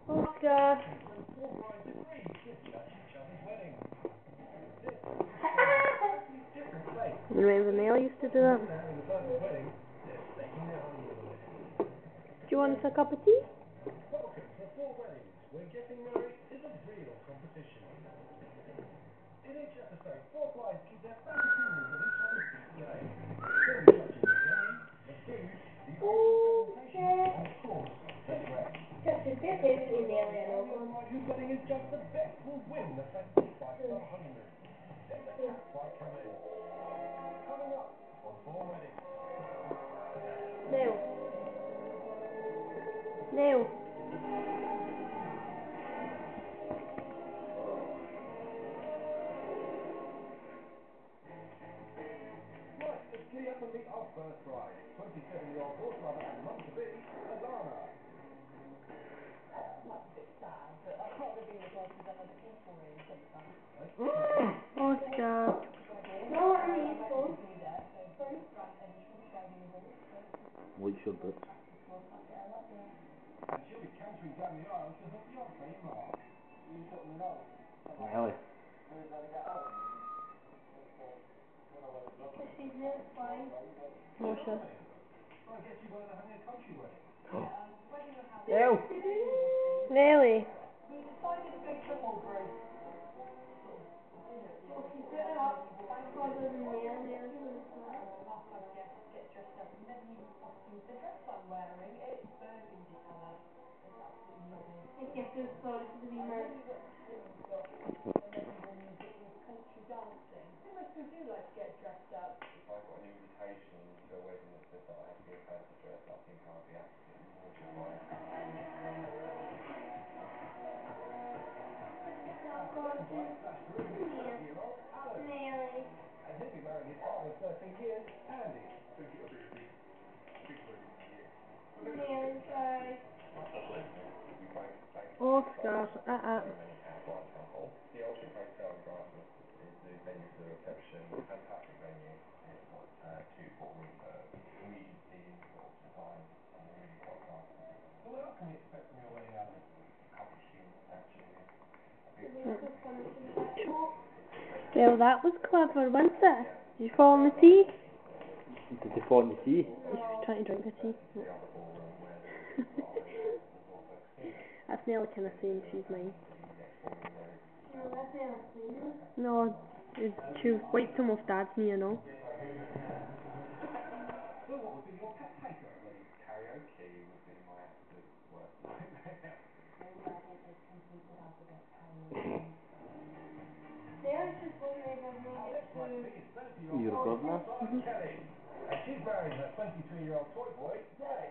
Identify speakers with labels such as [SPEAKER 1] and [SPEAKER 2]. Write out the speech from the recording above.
[SPEAKER 1] Oscar. You remember Neil used to do that? Do you want a cup of tea? Neil. Neil. Oscar.
[SPEAKER 2] We should, but really?
[SPEAKER 1] Moshe.
[SPEAKER 2] Ew!
[SPEAKER 1] Nelly. Oscar. Well, that was clever, wasn't it? Did you fall in the tea?
[SPEAKER 2] Did they fall in the sea?
[SPEAKER 1] She was trying to drink the tea. That's Nelly kind of saying she's mine. No, she wiped him off Dad's knee, you know.
[SPEAKER 2] Your godmother?
[SPEAKER 3] She's married a 23-year-old toy boy, Ray.